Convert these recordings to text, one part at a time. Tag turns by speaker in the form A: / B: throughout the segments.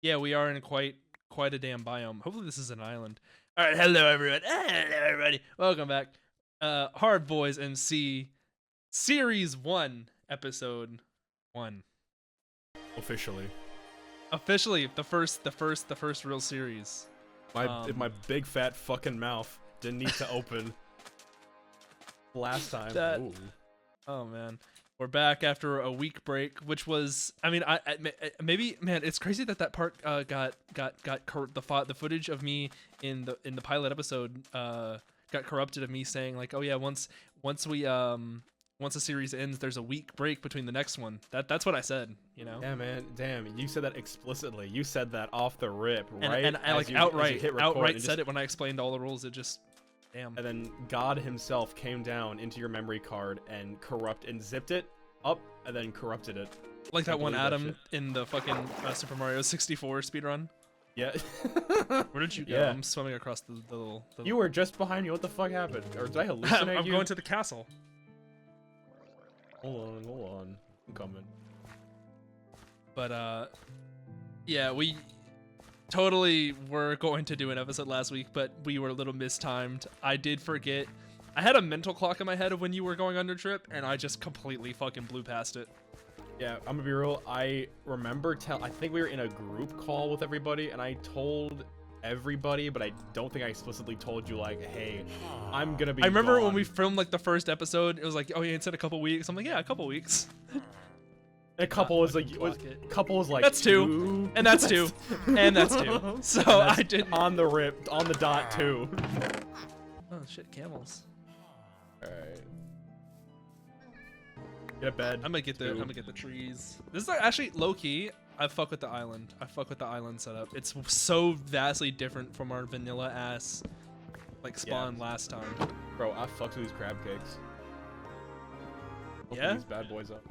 A: Yeah, we are in quite a damn biome. Hopefully this is an island. All right, hello everyone. Hello everybody. Welcome back. Hard Boys MC Series 1, Episode 1.
B: Officially.
A: Officially the first real series.
B: My big fat fucking mouth didn't need to open last time.
A: Oh man. We're back after a week break, which was, I mean, maybe, man, it's crazy that part got the footage of me in the pilot episode got corrupted of me saying like, oh yeah, once the series ends, there's a week break between the next one. That's what I said, you know.
B: Yeah, man. Damn, you said that explicitly. You said that off the rip, right?
A: And I like outright said it when I explained all the rules. It just. Damn.
B: And then God himself came down into your memory card and zipped it up and then corrupted it.
A: Like that one Adam in the fucking Super Mario 64 speedrun.
B: Yeah.
A: Where did you go? Yeah. I'm swimming across the little...
B: You were just behind me. What the fuck happened? Or did I hallucinate you?
A: I'm going to the castle.
B: Hold on. I'm coming.
A: But, yeah, we... totally were going to do an episode last week, but we were a little mistimed. I did forget. I had a mental clock in my head of when you were going on your trip, and I just completely fucking blew past it.
B: Yeah, I'm gonna be real. I remember I think we were in a group call with everybody, and I told everybody, but I don't think I explicitly told you, like, hey, I'm gonna be
A: I remember
B: gone.
A: when we filmed, like, the first episode, it was like, oh, yeah, it said a couple weeks. I'm like, yeah, a couple weeks.
B: A couple was like,
A: that's two, and that's two, and that's two. So I didn't
B: on the rip, on the dot too.
A: Oh shit, camels.
B: All right, get a bed.
A: I'm gonna get the trees. This is like, actually low key. I fuck with the island. I fuck with the island setup. It's so vastly different from our vanilla ass like spawn last time.
B: Bro, I fucked with these crab cakes.
A: Yeah.
B: These bad boys up.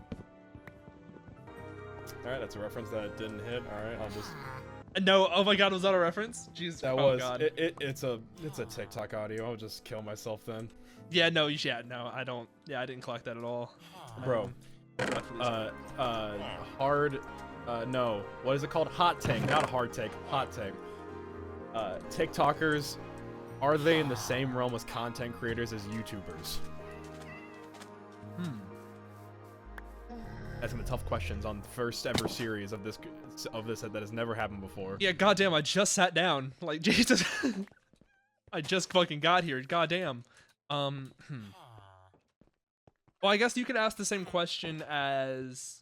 B: Alright, that's a reference that didn't hit. Alright, I'll just...
A: No, oh my god, was that a reference? Jeez,
B: that
A: oh
B: was.
A: God.
B: It's a TikTok audio. I'll just kill myself then.
A: Yeah, no, no, I don't. Yeah, I didn't collect that at all.
B: Bro. No. What is it called? Hot take. Not a hard take. Hot take. TikTokers, are they in the same realm as content creators as YouTubers? Asking the tough questions on the first ever series of this that has never happened before.
A: Yeah, goddamn, I just sat down. Like, Jesus. I just fucking got here. Goddamn. Well, I guess you could ask the same question as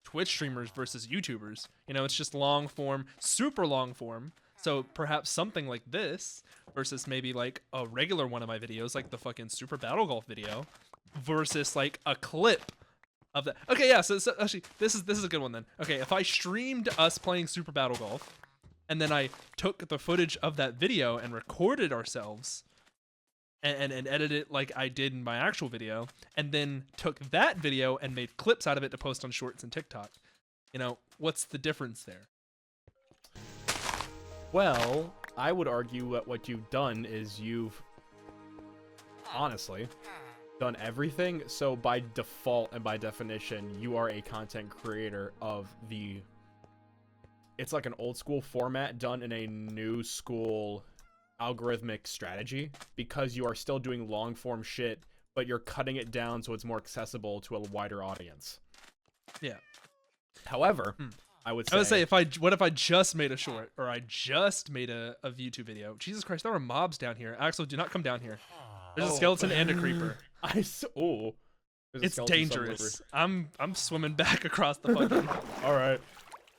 A: Twitch streamers versus YouTubers. You know, it's just long form, super long form. So perhaps something like this versus maybe like a regular one of my videos, like the fucking Super Battle Golf video, versus like a clip of that. Okay, yeah, so actually this is a good one then. Okay, if I streamed us playing Super Battle Golf and then I took the footage of that video and recorded ourselves and edited it like I did in my actual video, and then took that video and made clips out of it to post on Shorts and TikTok, you know, what's the difference there?
B: Well, I would argue that what you've done is you've honestly done everything, so by default and by definition you are a content creator of the, it's like an old school format done in a new school algorithmic strategy, because you are still doing long form shit but you're cutting it down so it's more accessible to a wider audience.
A: Yeah.
B: However, I would say
A: what if I just made a short, or I just made a YouTube video? Jesus Christ, there are mobs down here. Axel, do not come down here. There's a skeleton and a creeper. It's dangerous. I'm swimming back across the fucking.
B: All right.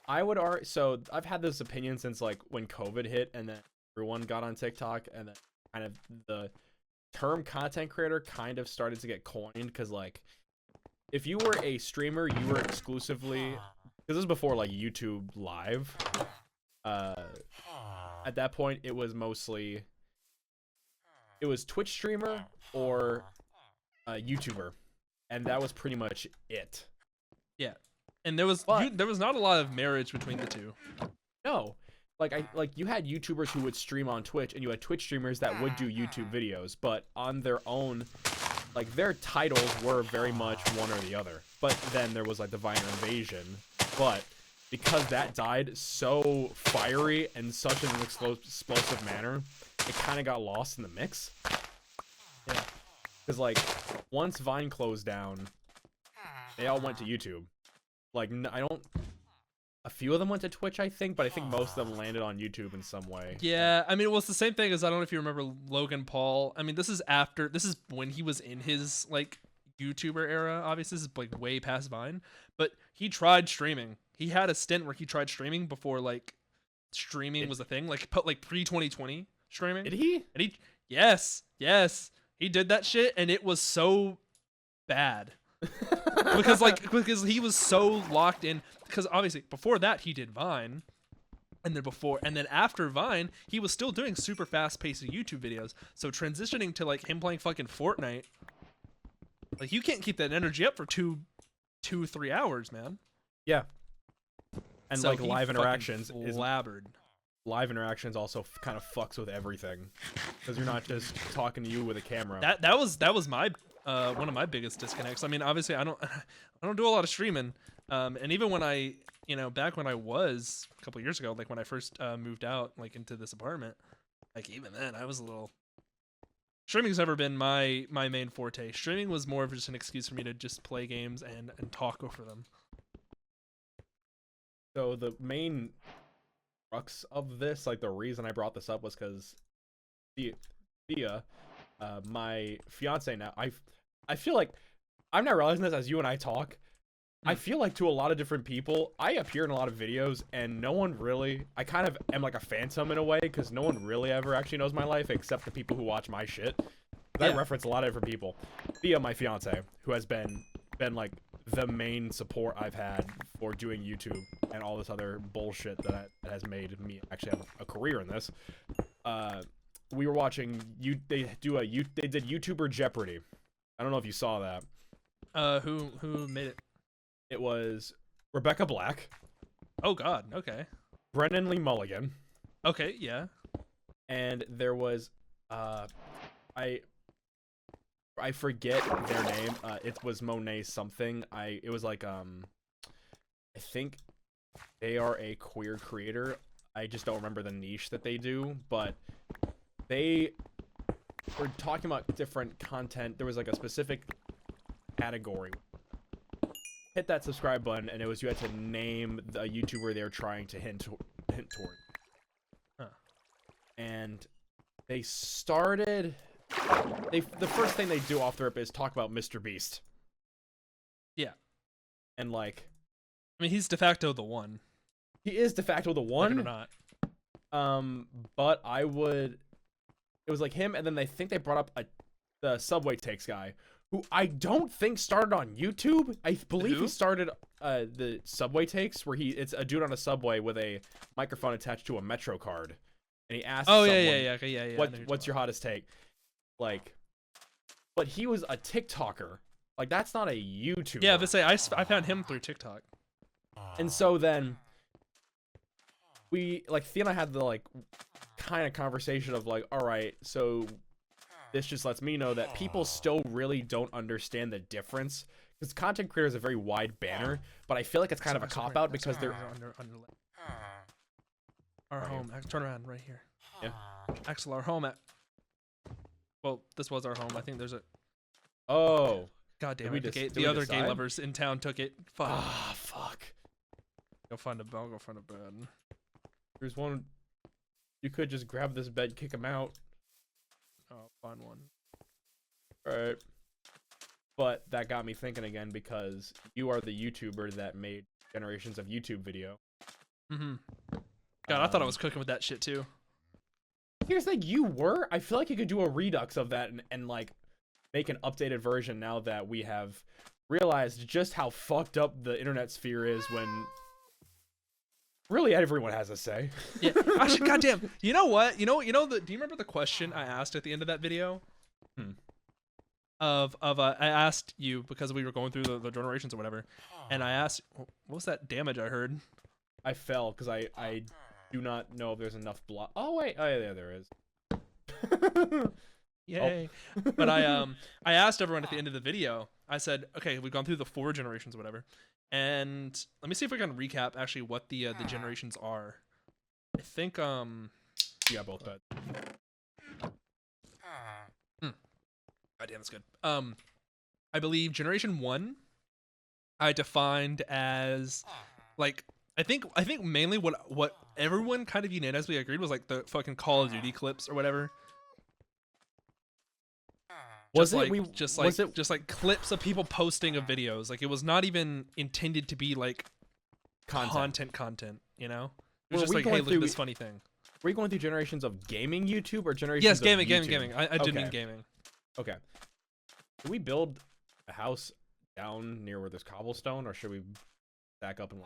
B: I would argue. So I've had this opinion since like when COVID hit, and then everyone got on TikTok, and then kind of the term content creator kind of started to get coined, because like if you were a streamer, you were exclusively, because this is before like YouTube Live. At that point, it was mostly Twitch streamer or YouTuber, and that was pretty much it.
A: Yeah, and there was not a lot of marriage between the two.
B: No, like you had YouTubers who would stream on Twitch, and you had Twitch streamers that would do YouTube videos, but on their own, like their titles were very much one or the other. But then there was like the Viner Invasion, but because that died so fiery and such an explosive manner, it kind of got lost in the mix.
A: Yeah.
B: Because, like, once Vine closed down, they all went to YouTube. Like, a few of them went to Twitch, I think, but I think most of them landed on YouTube in some way.
A: Yeah, I mean, well, it's the same thing as, I don't know if you remember Logan Paul. I mean, this is when he was in his, like, YouTuber era. Obviously, this is, like, way past Vine. But he tried streaming. He had a stint where he tried streaming before, like, streaming was a thing. Like, pre-2020 streaming.
B: Did he?
A: And yes. He did that shit, and it was so bad. because he was so locked in, because obviously before that he did Vine, and then after Vine he was still doing super fast paced YouTube videos. So transitioning to like him playing fucking Fortnite, like you can't keep that energy up for 2-3 hours, man.
B: Yeah. And
A: so
B: like live interactions
A: live
B: interactions also kind of fucks with everything, because you're not just talking to you with a camera.
A: That was my one of my biggest disconnects. I mean, obviously I don't do a lot of streaming, and even when back when I was a couple years ago, like when I first moved out like into this apartment, like even then I was a little. Streaming's never been my main forte. Streaming was more of just an excuse for me to just play games and talk over them.
B: So the main crux of this, like the reason I brought this up, was because Thea, my fiance now, I feel like I'm not realizing this as you and I talk. I feel like to a lot of different people, I appear in a lot of videos and no one really, I kind of am like a phantom in a way, because no one really ever actually knows my life except the people who watch my shit. I reference a lot of different people. Thea, my fiance, who has been like the main support I've had for doing YouTube and all this other bullshit that has made me actually have a career in this. We were watching they did YouTuber Jeopardy. I don't know if you saw that.
A: Who made it?
B: It was Rebecca Black.
A: Oh God. Okay.
B: Brennan Lee Mulligan.
A: Okay. Yeah.
B: And there was I forget their name. It was Monet something. It was like I think they are a queer creator. I just don't remember the niche that they do, but they were talking about different content. There was like a specific category. Hit that subscribe button, and it was you had to name the YouTuber they were trying to hint toward.
A: Huh.
B: And they started. The first thing they do off the rip is talk about Mr. Beast.
A: Yeah.
B: And like,
A: I mean, he's de facto the one.
B: He is de facto the one.
A: Like it or not.
B: But it was like him, and then they think they brought up the Subway Takes guy, who I don't think started on YouTube. I believe he started the Subway Takes, where it's a dude on a subway with a microphone attached to a Metro card, and he asks what's your hottest take? Like, but he was a TikToker. Like, that's not a YouTuber.
A: Yeah, but I found him through TikTok.
B: And so then we, like, Thea and I had the, like, kind of conversation of, like, all right, so this just lets me know that people still really don't understand the difference. Because content creator is a very wide banner, but I feel like it's kind of a cop-out because they're...
A: Our home. Turn around right here.
B: Yeah.
A: Axel, our home at... Well, this was our home. I think there's a...
B: Oh.
A: God damn it. The other gay lovers in town took it. Fuck.
B: Ah, fuck.
A: I'll go find a bed.
B: There's one... You could just grab this bed, kick him out.
A: Oh, find one.
B: Alright. But that got me thinking again, because you are the YouTuber that made generations of YouTube video.
A: Mm-hmm. God, I thought I was cooking with that shit too.
B: Here's the thing, you were? I feel like you could do a redux of that and like make an updated version now that we have realized just how fucked up the internet sphere is when really everyone has a say.
A: Yeah, actually, goddamn. You know what? Do you remember the question I asked at the end of that video? I asked you, because we were going through the generations or whatever, and I asked, what was that damage I heard?
B: I fell because I do not know if there's enough block. Oh wait, oh yeah, there is.
A: Yay! Oh. But I asked everyone at the end of the video. I said, okay, we've gone through the 4 generations or whatever. And let me see if I can recap actually what the generations are. I think
B: Yeah, both bad.
A: God damn, that's good. I believe Generation 1 I defined as like I think mainly what everyone kind of unanimously agreed was like the fucking Call of Duty clips or whatever.
B: Was
A: Just like clips of people posting of videos. Like it was not even intended to be like content, you know? It was just like, hey, look at this funny thing.
B: Were you going through generations of gaming YouTube or generations
A: Yes,
B: of
A: gaming. I did
B: Okay.
A: mean gaming.
B: Okay. Should we build a house down near where there's cobblestone, or should we back up and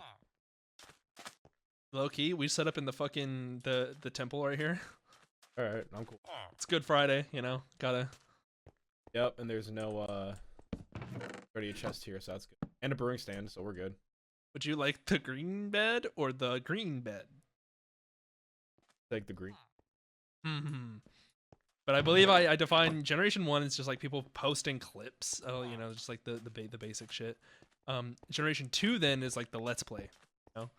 A: Low key, we set up in the fucking the temple right here.
B: Alright, I'm cool.
A: It's Good Friday, you know? Gotta.
B: Yep, and there's no already a chest here, so that's good. And a brewing stand, so we're good.
A: Would you like the green bed or the green bed?
B: Take the green.
A: But I believe I define Generation 1 as just like people posting clips. Oh, you know, just like the basic shit. Generation 2 then is like the Let's Play, you know?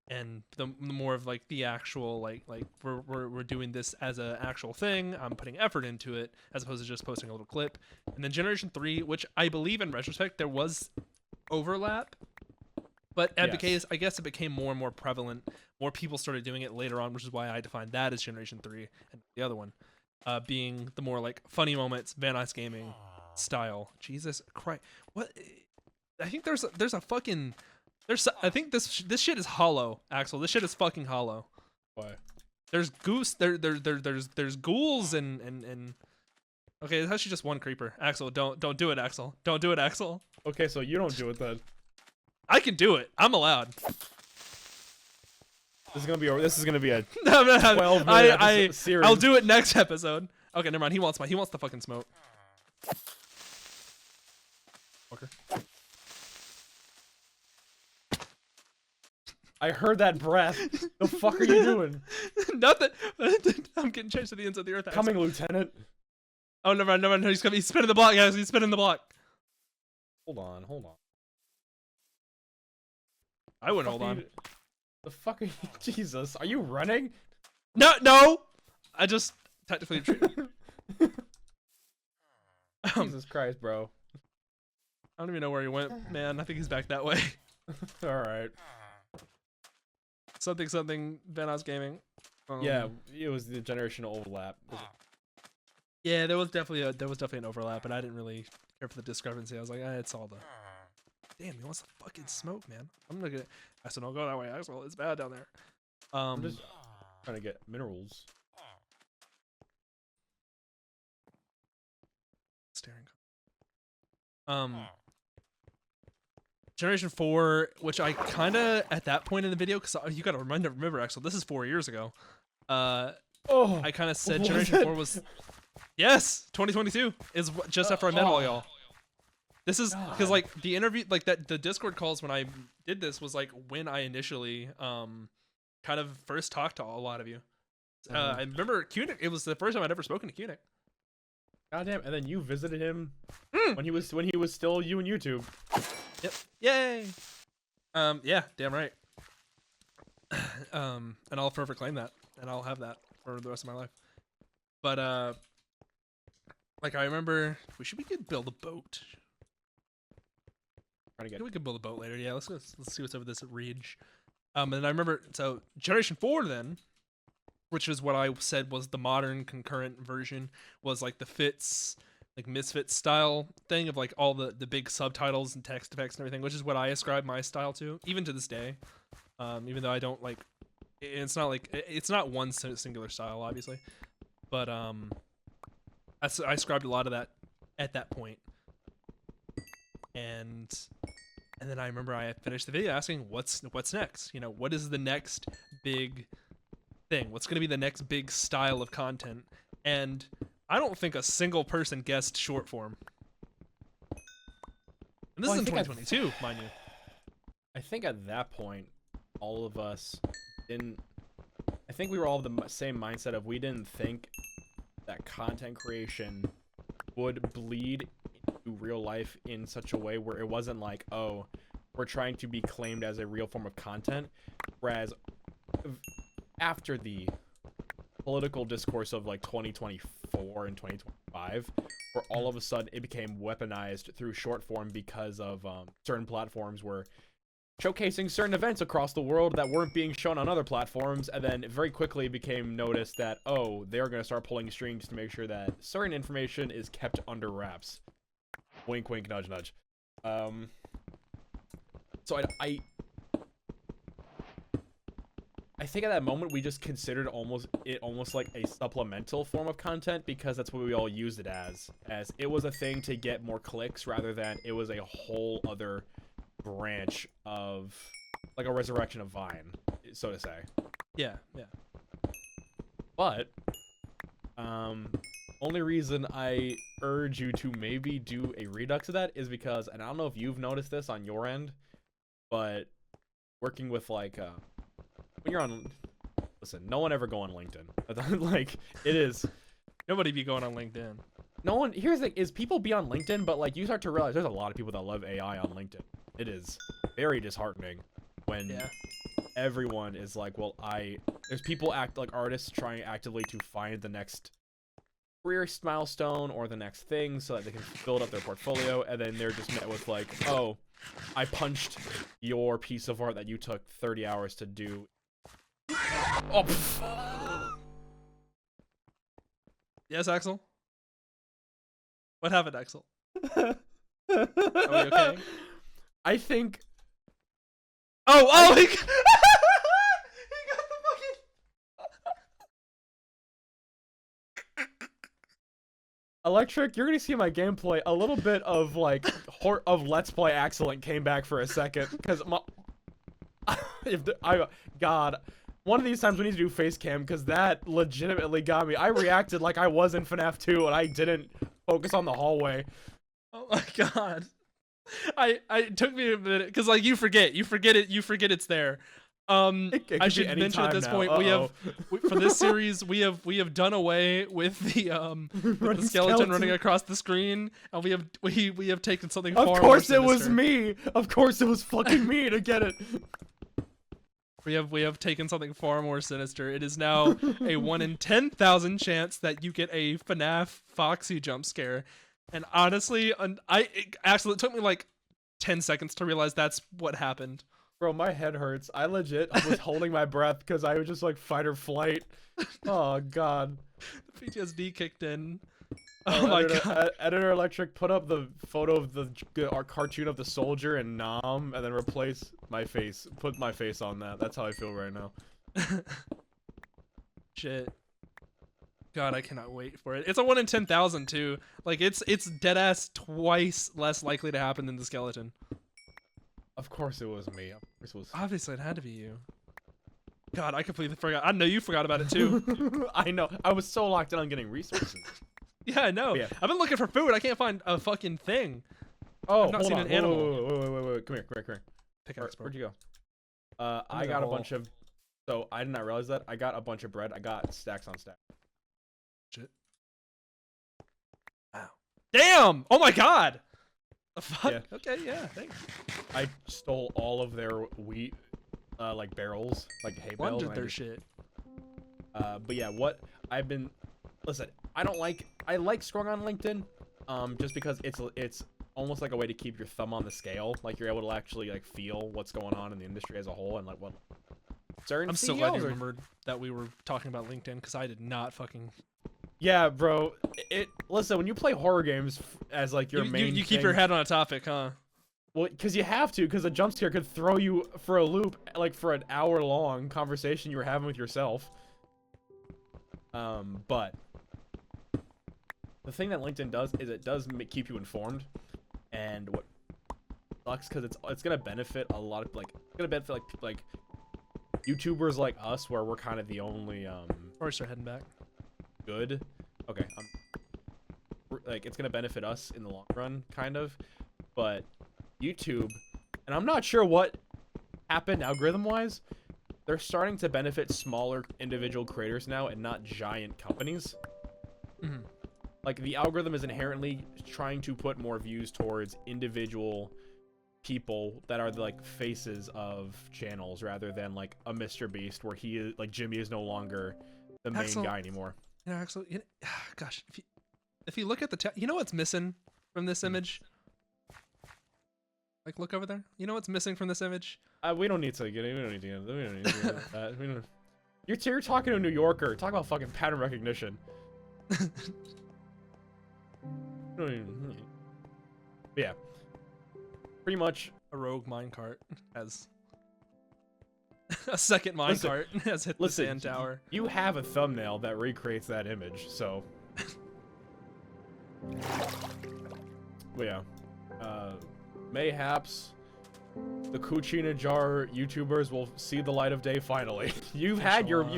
A: And the more of like the actual like we're doing this as a actual thing. I'm putting effort into it as opposed to just posting a little clip. And then Generation 3, which I believe in retrospect there was overlap, but I guess it became more and more prevalent. More people started doing it later on, which is why I defined that as Generation 3, and the other one being the more like funny moments, Van Nuys Gaming style. Jesus Christ, what? I think there's a fucking I think this shit is hollow, Axel. This shit is fucking hollow.
B: Why?
A: There's there's ghouls and okay, it's actually just one creeper. Axel, don't do it, Axel. Don't do it, Axel.
B: Okay, so you don't do it then.
A: I can do it. I'm allowed.
B: This is gonna be a
A: No,
B: 12-minute series.
A: I'll do it next episode. Okay, never mind. He wants the fucking smoke. Okay.
B: I heard that breath. The fuck are you doing?
A: Nothing. I'm getting changed to the ends of the earth.
B: Coming, Lieutenant.
A: Oh, never mind. He's coming. He's spinning the block, guys. He's spinning the block.
B: Hold on.
A: I wouldn't hold on.
B: The fuck are you? Jesus, are you running?
A: No. I just technically.
B: Jesus Christ, bro.
A: I don't even know where he went, man. I think he's back that way.
B: All right.
A: Something. Van Nuys Gaming.
B: Yeah, it was the generational overlap.
A: Yeah, there was definitely an overlap, and I didn't really care for the discrepancy. I was like, it's all the. Damn, he wants the fucking smoke, man. I'm gonna get. Axel, don't go that way, Axel. It's bad down there.
B: I'm just trying to get minerals.
A: Staring. Generation 4, which I kind of at that point in the video, because you gotta remember, Axel, this is 4 years ago. I kind of said Generation 4 was. Yes, 2022 is just after I met all y'all. This is because like the interview, like the Discord calls when I did this was like when I initially kind of first talked to a lot of you. I remember Cunic. It was the first time I'd ever spoken to Cunic.
B: Goddamn! And then you visited him when he was still you and YouTube.
A: Yep. Yay. Yeah. Damn right. And I'll forever claim that, and I'll have that for the rest of my life. But like I remember, we could build a boat. We could build a boat later. Yeah, let's see what's over this ridge. And I remember, so Generation 4 then, which is what I said was the modern concurrent version, was like the Fits, like Misfits style thing of like all the big subtitles and text effects and everything, which is what I ascribe my style to, even to this day. Even though I don't like, it's not one singular style, obviously, but I ascribed a lot of that at that point. And then I remember I finished the video asking what's next? You know, what is the next big thing? What's going to be the next big style of content? And I don't think a single person guessed short form. And this is in 2022, mind you.
B: I think at that point, all of us didn't. I think we were all of the same mindset of we didn't think that content creation would bleed into real life in such a way where it wasn't like, oh, were trying to be claimed as a real form of content, whereas after the political discourse of like 2024 and 2025, where all of a sudden it became weaponized through short form because of certain platforms were showcasing certain events across the world that weren't being shown on other platforms, and then it very quickly became noticed that, oh, they're going to start pulling strings to make sure that certain information is kept under wraps. Wink, wink, nudge, nudge. So I think at that moment we just considered almost like a supplemental form of content, because that's what we all used it as it was a thing to get more clicks rather than it was a whole other branch of like a resurrection of Vine, so to say.
A: Yeah.
B: But only reason I urge you to maybe do a redux of that is because, and I don't know if you've noticed this on your end, but working with like when you're on, listen, no one ever go on LinkedIn. Like, it is,
A: Nobody be going on LinkedIn.
B: no one, here's the thing, is people be on LinkedIn, but like you start to realize there's a lot of people that love AI on LinkedIn. It is very disheartening when everyone is like, well, there's people like artists trying actively to find the next career milestone or the next thing so that they can build up their portfolio, and then they're just met with like, oh, I punched your piece of art that you took 30 hours to do. Oh,
A: Yes, Axel? What happened, Axel? Are we okay?
B: I think.
A: Oh! He got the fucking...
B: Electric, you're gonna see my gameplay. A little bit of like of Let's Play Excellent came back for a second because God, one of these times we need to do face cam because that legitimately got me. I reacted like I was in FNAF 2 and I didn't focus on the hallway.
A: Oh my God. It took me a minute because like you forget it's there. I should mention at this point for this series we have done away with the skeleton running across the screen, and we have taken something far more sinister.
B: Of course it was me. Of course it was fucking me to get it.
A: We have taken something far more sinister. It is now a 1 in 10,000 chance that you get a FNAF Foxy jump scare. And honestly, it took me like 10 seconds to realize that's what happened.
B: Bro, my head hurts. I legit was holding my breath because I was just like fight or flight. Oh God.
A: The PTSD kicked in. Oh my God.
B: Editor Electric, put up the photo of our cartoon of the soldier and Nom, and then replace my face. Put my face on that. That's how I feel right now.
A: Shit. God, I cannot wait for it. It's a 1 in 10,000 too. Like it's dead ass twice less likely to happen than the skeleton.
B: Of course it was me. Of course it was.
A: Obviously, it had to be you. God, I completely forgot. I know you forgot about it too.
B: I know. I was so locked in on getting resources.
A: Yeah, I know. Yeah. I've been looking for food. I can't find a fucking thing.
B: Oh,
A: I've not seen an animal.
B: Wait. Come here.
A: Pickaxe,
B: where'd you go? I got a bunch of. So I did not realize that. I got a bunch of bread. I got stacks on stacks.
A: Shit. Wow. Damn! Oh my God! The fuck? Yeah. Okay, yeah, thanks.
B: I stole all of their wheat, like barrels, like hay bales.
A: Wondered their shit.
B: But yeah, what I've been, listen, I like scrolling on LinkedIn, just because it's almost like a way to keep your thumb on the scale. Like you're able to actually like feel what's going on in the industry as a whole and like what certain.
A: I'm so glad you remembered that we were talking about LinkedIn because I did not fucking.
B: Yeah, bro. Listen, when you play horror games as like your main,
A: you keep your head on a topic, huh?
B: Well, because you have to, because a jump scare could throw you for a loop, like for an hour-long conversation you were having with yourself. But the thing that LinkedIn does is it does keep you informed, and what sucks because it's gonna benefit a lot of like YouTubers like us, where we're kind of the only
A: Or start heading back.
B: Good. Okay. Like it's gonna benefit us in the long run, kind of, but YouTube, and I'm not sure what happened algorithm-wise. They're starting to benefit smaller individual creators now, and not giant companies.
A: Mm-hmm.
B: Like the algorithm is inherently trying to put more views towards individual people that are like faces of channels rather than like a Mr. Beast where he is like Jimmy is no longer the main
A: Axel,
B: guy anymore.
A: You know, Axel, gosh, if you look at the you know what's missing from this image? Like, look over there. You know what's missing from this image?
B: We don't need to get it. We don't need to get it. We don't need to get that. We don't. You're talking to a New Yorker. Talk about fucking pattern recognition. But yeah, pretty much
A: a rogue minecart has a second minecart has hit the sand tower.
B: You have a thumbnail that recreates that image, so. But yeah, mayhaps the Cucina Jar YouTubers will see the light of day finally. You've had yours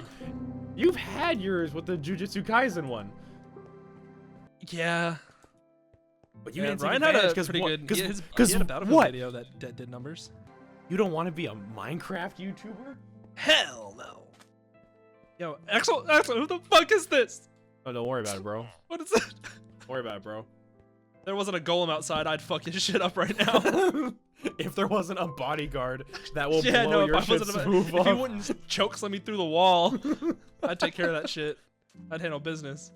B: with the Jujutsu Kaisen one.
A: Yeah.
B: But you
A: yeah,
B: didn't
A: Ryan
B: take
A: had a
B: advantage
A: pretty good.
B: Because
A: he had a Battlefield video that did numbers.
B: You don't want to be a Minecraft YouTuber?
A: Hell no. Yo, Axel, who the fuck is this?
B: Oh, don't worry about it, bro.
A: What is that?
B: Don't worry about it, bro.
A: If there wasn't a golem outside, I'd fuck his shit up right now.
B: If there wasn't a bodyguard that will blow your shit smooth
A: if he wouldn't choke slam me through the wall, I'd take care of that shit. I'd handle business.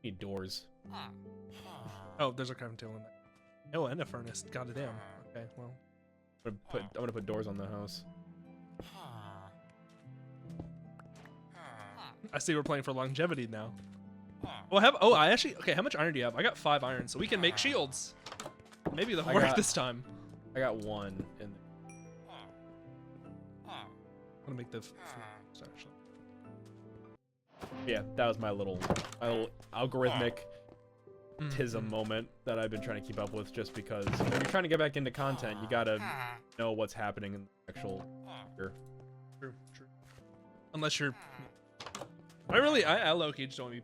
B: Need doors.
A: Oh, there's a crafting table in there. Oh, and a furnace. Goddamn. Okay, well.
B: I'm gonna put doors on the house.
A: I see we're playing for longevity now. Well, okay, how much iron do you have? I got 5 iron, so we can make shields. Maybe they'll work this time.
B: I got 1 in
A: I'm gonna make the
B: yeah, that was my little algorithmic tism moment that I've been trying to keep up with, just because when you're trying to get back into content, you gotta know what's happening in the actual year.
A: True. Unless you're I low-key just don't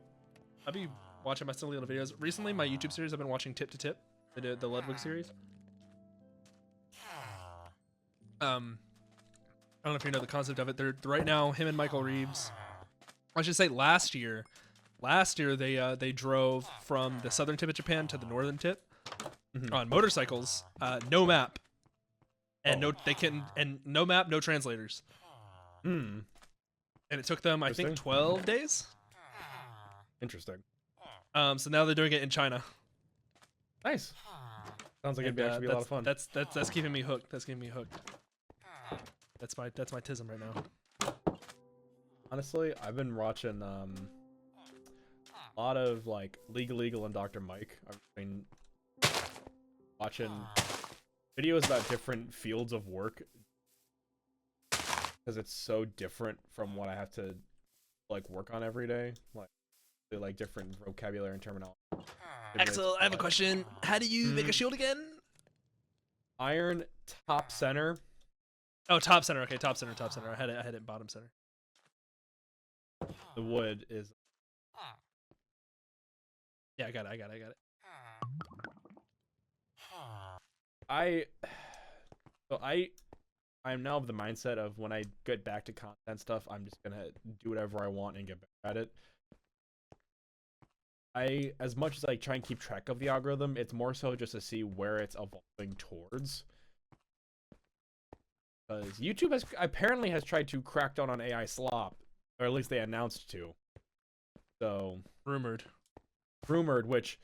A: I'll be watching my silly little videos. Recently, my YouTube series, I've been watching Tip to Tip, the Ludwig series. I don't know if you know the concept of it. They're right now, him and Michael Reeves. I should say last year they drove from the southern tip of Japan to the northern tip on motorcycles, no map, and no map, no translators. And it took them, I think, 12 days.
B: Interesting.
A: So now they're doing it in China.
B: Nice. Sounds like it'd actually be a lot of fun.
A: That's keeping me hooked. That's keeping me hooked. That's my tism right now.
B: Honestly, I've been watching a lot of like Legal and Dr. Mike. I've been watching videos about different fields of work because it's so different from what I have to like work on every day. Like different vocabulary and terminology.
A: Axel, I have a question. How do you make a shield again?
B: Iron top center.
A: Oh, top center. Okay, top center. I had it bottom center.
B: The wood is.
A: Yeah, I got it.
B: I'm now of the mindset of when I get back to content stuff, I'm just gonna do whatever I want and get better at it. As much as I try and keep track of the algorithm, it's more so just to see where it's evolving towards. Because YouTube apparently has tried to crack down on AI slop, or at least they announced to. So
A: rumored,
B: which,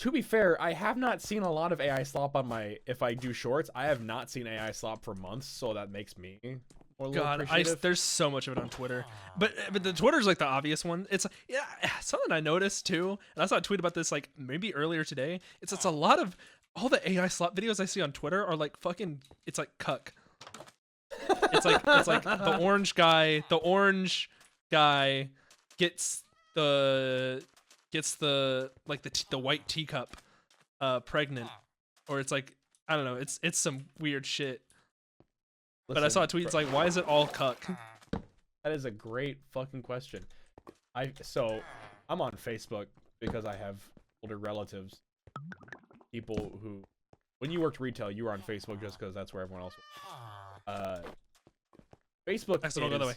B: to be fair, I have not seen a lot of AI slop on my. If I do shorts, I have not seen AI slop for months, so that makes me.
A: God, there's so much of it on Twitter, but the Twitter's like the obvious one. It's something I noticed too, and I saw a tweet about this like maybe earlier today. It's a lot of all the AI slop videos I see on Twitter are like fucking. It's like cuck. It's like the orange guy gets the like the white teacup pregnant, or it's like I don't know. It's some weird shit. But I saw a tweet, it's like, why is it all cuck?
B: That is a great fucking question. So I'm on Facebook because I have older relatives. People who, when you worked retail, you were on Facebook just because that's where everyone else was. Facebook
A: Next one, I'll go the way.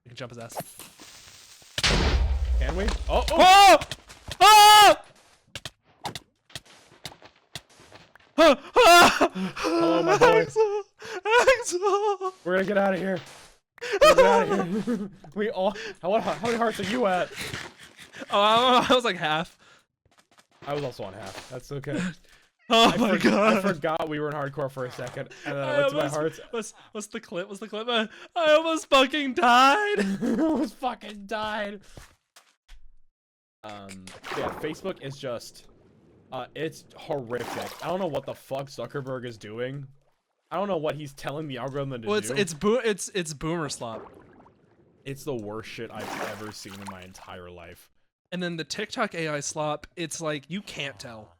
A: You can jump his ass.
B: Can we? Oh!
A: Oh! Oh!
B: Hello, my boy.
A: Axel!
B: We're gonna get out of here. We're gonna get out of here. We all. How many hearts are you at?
A: Oh, I was like half.
B: I was also on half. That's okay.
A: Oh my god!
B: I forgot we were in hardcore for a second, and then I went to my hearts.
A: What's the clip? What's the clip? I almost fucking died.
B: I almost fucking died. Yeah, Facebook is just, it's horrific. I don't know what the fuck Zuckerberg is doing. I don't know what he's telling the algorithm to do.
A: It's boomer slop.
B: It's the worst shit I've ever seen in my entire life.
A: And then the TikTok AI slop, it's like you can't tell.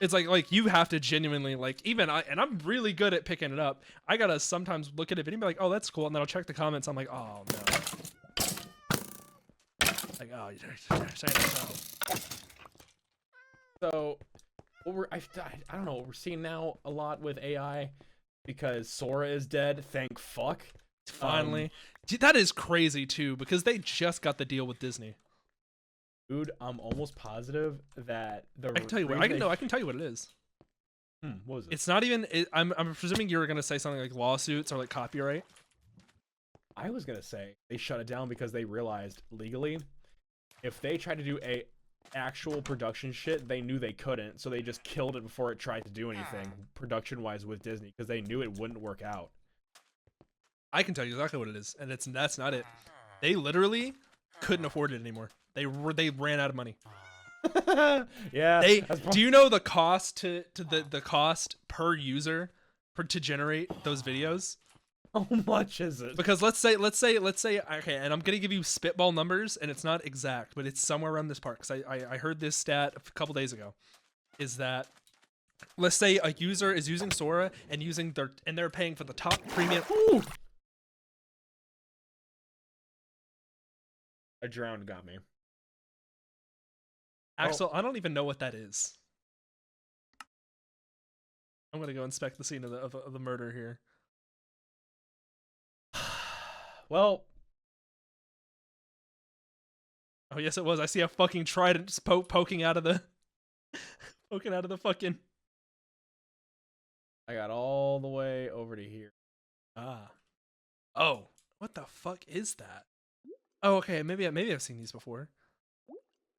A: It's like you have to genuinely I'm really good at picking it up. I gotta sometimes look at a video and be like, oh, that's cool, and then I'll check the comments. I'm like, oh no. Like, oh, you're saying no.
B: So, I don't know what we're seeing now a lot with AI, because Sora is dead. Thank fuck.
A: Finally, that is crazy too, because they just got the deal with Disney.
B: Dude, I'm almost positive that the.
A: I can tell you what I can tell you what it is.
B: What was it?
A: It's not even. I'm presuming you were gonna say something like lawsuits or like copyright.
B: I was gonna say they shut it down because they realized legally, if they tried to do a actual production shit, they knew they couldn't, so they just killed it before it tried to do anything production-wise with Disney, because they knew it wouldn't work out.
A: I can tell you exactly what it is, and that's not it. They literally couldn't afford it anymore. They ran out of money.
B: Yeah.
A: Do you know the cost to the cost per user to generate those videos?
B: How much is it?
A: Because let's say okay, and I'm gonna give you spitball numbers, and it's not exact, but it's somewhere around this part. Because I heard this stat a couple days ago, is that let's say a user is using Sora and they're paying for the top premium. Ooh!
B: A drowned got me.
A: Axel, I don't even know what that is. I'm gonna go inspect the scene of the murder here.
B: Well.
A: Oh yes, it was. I see a fucking trident just poking out of the fucking.
B: I got all the way over to here.
A: Ah. Oh, what the fuck is that? Oh, okay. Maybe I've seen these before.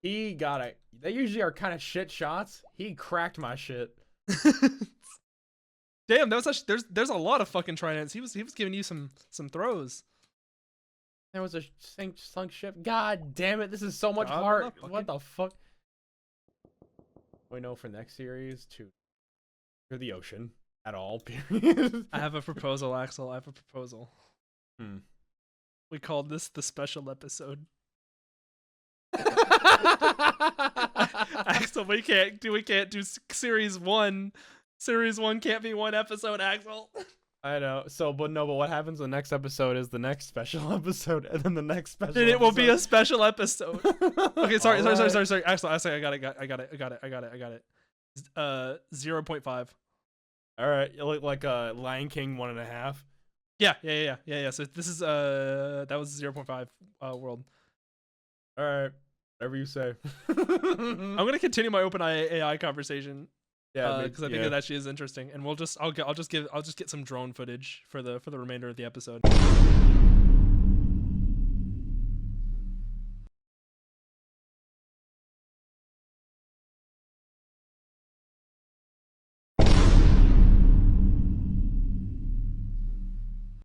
B: He got it. They usually are kind of shit shots. He cracked my shit.
A: Damn, that was actually, there's a lot of fucking tridents. He was giving you some throws.
B: There was a sunk ship. God damn it! This is so much heart. What the fuck? We know for next series to the ocean at all. Period.
A: I have a proposal, Axel. I have a proposal. We called this the special episode. Axel, we can't do series one. Series one can't be one episode, Axel.
B: I know. So, but what happens in the next episode is the next special episode, and then the next special.
A: And it will be a special episode. Okay, sorry. Axel, I got it. 0.5.
B: All right, you look like a Lion King 1.5.
A: Yeah. So this is that was 0.5 world.
B: All right, whatever you say.
A: I'm gonna continue my open AI conversation.
B: Yeah,
A: because I think that actually is interesting, and I'll just get some drone footage for the remainder of the episode.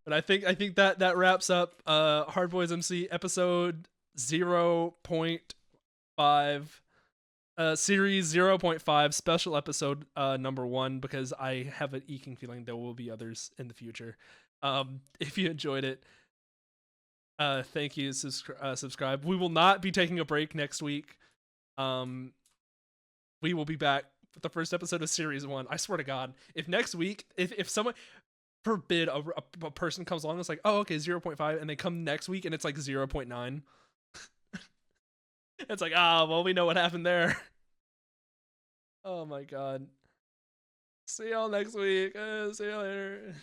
A: But I think that wraps up HBZMC episode 0.5. Series 0.5 special episode number 1, because I have an eking feeling there will be others in the future. If you enjoyed it, thank you. Subscribe. We will not be taking a break next week. We will be back with the first episode of series 1. I swear to God, if next week, if someone forbid a person comes along and it's like, oh, okay, 0.5, and they come next week and it's like 0.9. It's like, well, we know what happened there. Oh my God. See y'all next week. See you later.